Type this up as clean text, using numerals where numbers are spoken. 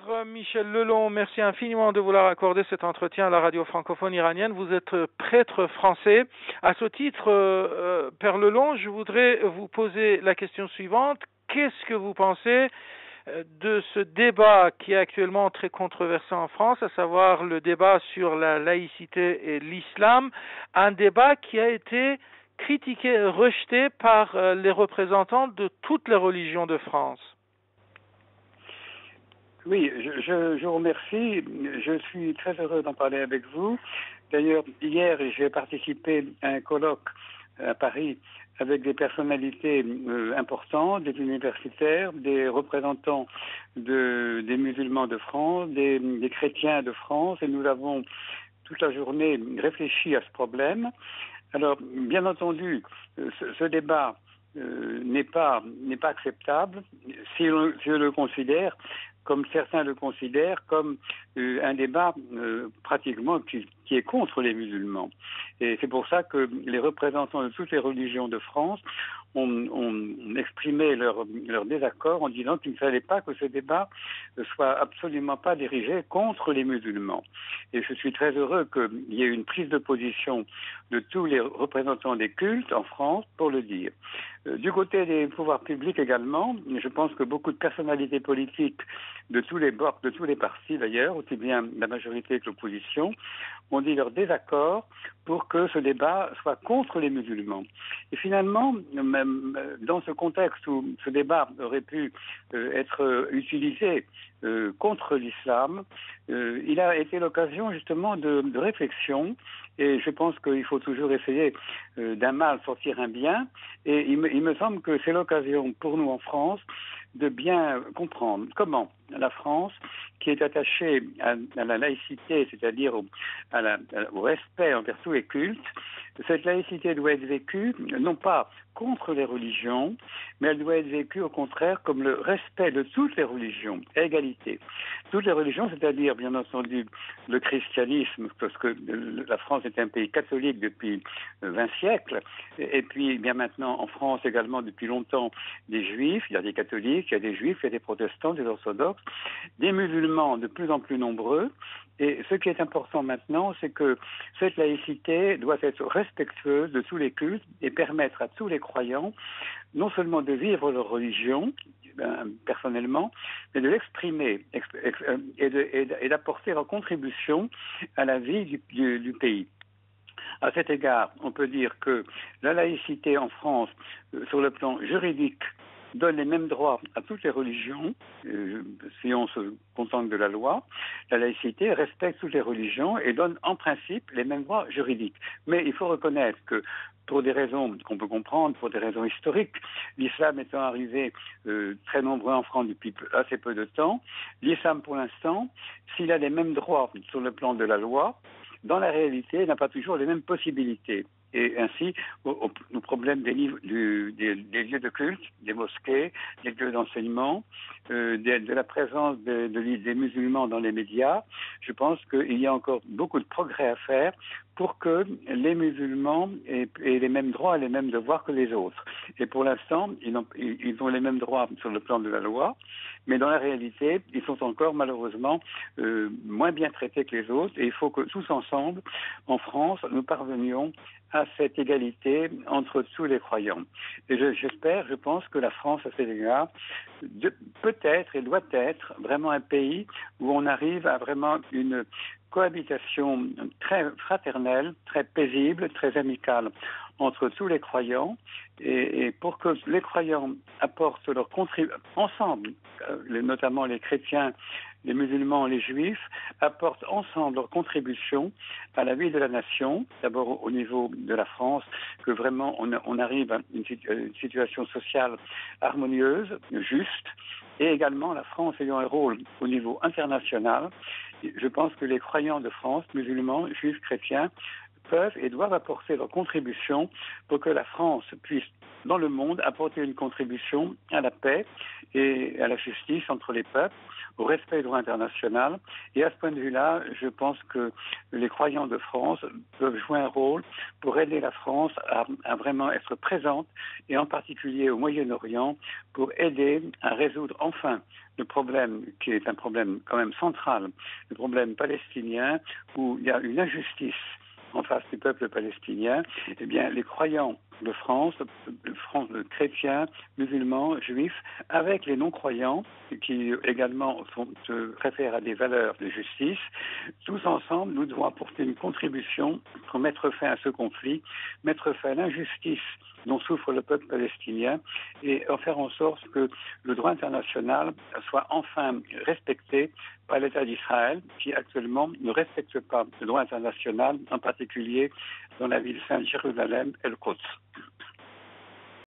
Cher Michel Lelon, merci infiniment de vouloir accorder cet entretien à la radio francophone iranienne. Vous êtes prêtre français. À ce titre, Père Lelon, je voudrais vous poser la question suivante. Qu'est-ce que vous pensez de ce débat qui est actuellement très controversé en France, à savoir le débat sur la laïcité et l'islam, un débat qui a été critiqué et rejeté par les représentants de toutes les religions de France? Oui, je vous remercie. Je suis très heureux d'en parler avec vous. D'ailleurs, hier, j'ai participé à un colloque à Paris avec des personnalités importantes, des universitaires, des représentants des musulmans de France, des chrétiens de France, et nous avons toute la journée réfléchi à ce problème. Alors, bien entendu, ce débat n'est pas acceptable si je le considère, comme certains le considèrent, comme un débat pratiquement qui est contre les musulmans. Et c'est pour ça que les représentants de toutes les religions de France ont exprimé leur désaccord en disant qu'il ne fallait pas que ce débat ne soit absolument pas dirigé contre les musulmans. Et je suis très heureux qu'il y ait une prise de position de tous les représentants des cultes en France pour le dire. Du côté des pouvoirs publics également, je pense que beaucoup de personnalités politiques de tous les bords, de tous les partis d'ailleurs, aussi bien la majorité que l'opposition, ont dit leur désaccord pour que ce débat soit contre les musulmans. Et finalement, même dans ce contexte où ce débat aurait pu être utilisé contre l'islam, il a été l'occasion justement de réflexion, et je pense qu'il faut toujours essayer d'un mal sortir un bien, et il me semble que c'est l'occasion pour nous en France de bien comprendre comment la France, qui est attachée à la laïcité, c'est-à-dire au respect envers tous les cultes, cette laïcité doit être vécue non pas contre les religions, mais elle doit être vécue au contraire comme le respect de toutes les religions, à égalité. Toutes les religions, c'est-à-dire bien entendu le christianisme, parce que la France est un pays catholique depuis 20 siècles, et puis bien maintenant en France également depuis longtemps des juifs, il y a des catholiques, il y a des juifs, il y a des protestants, des orthodoxes, des musulmans de plus en plus nombreux. Et ce qui est important maintenant, c'est que cette laïcité doit être respectueuse de tous les cultes et permettre à tous les croyants non seulement de vivre leur religion, personnellement, mais de l'exprimer et d'apporter leur contribution à la vie du pays. À cet égard, on peut dire que la laïcité en France, sur le plan juridique, donne les mêmes droits à toutes les religions, si on se contente de la loi. La laïcité respecte toutes les religions et donne en principe les mêmes droits juridiques. Mais il faut reconnaître que pour des raisons qu'on peut comprendre, pour des raisons historiques, l'islam étant arrivé très nombreux en France depuis assez peu de temps, l'islam pour l'instant, s'il a les mêmes droits sur le plan de la loi, dans la réalité, il n'a pas toujours les mêmes possibilités. Et ainsi, au problème des lieux de culte, des mosquées, des lieux d'enseignement, de la présence des musulmans dans les médias, je pense qu'il y a encore beaucoup de progrès à faire pour que les musulmans aient les mêmes droits et les mêmes devoirs que les autres. Et pour l'instant, ils ont les mêmes droits sur le plan de la loi, mais dans la réalité, ils sont encore malheureusement moins bien traités que les autres. Et il faut que tous ensemble, en France, nous parvenions à cette égalité entre tous les croyants. Et je pense que la France, à cet égard, peut-être et doit être vraiment un pays où on arrive à vraiment une cohabitation très fraternelle, très paisible, très amicale entre tous les croyants, et pour que les croyants apportent leur contribution ensemble, notamment les chrétiens, les musulmans, les juifs, apportent ensemble leur contribution à la vie de la nation, d'abord au niveau de la France, que vraiment on arrive à une situation sociale harmonieuse, juste, et également la France ayant un rôle au niveau international. Je pense que les croyants de France, musulmans, juifs, chrétiens, peuvent et doivent apporter leur contribution pour que la France puisse, dans le monde, apporter une contribution à la paix et à la justice entre les peuples, au respect du droit international. Et à ce point de vue-là, je pense que les croyants de France peuvent jouer un rôle pour aider la France à vraiment être présente, et en particulier au Moyen-Orient, pour aider à résoudre enfin le problème qui est un problème quand même central, le problème palestinien, où il y a une injustice en face du peuple palestinien. Eh bien, les croyants de France, chrétiens, musulmans, juifs, avec les non-croyants, qui également se réfèrent à des valeurs de justice, tous ensemble, nous devons apporter une contribution pour mettre fin à ce conflit, mettre fin à l'injustice dont souffre le peuple palestinien, et faire en sorte que le droit international soit enfin respecté par l'État d'Israël, qui actuellement ne respecte pas le droit international, en particulier dans la ville sainte Jérusalem et le Quds.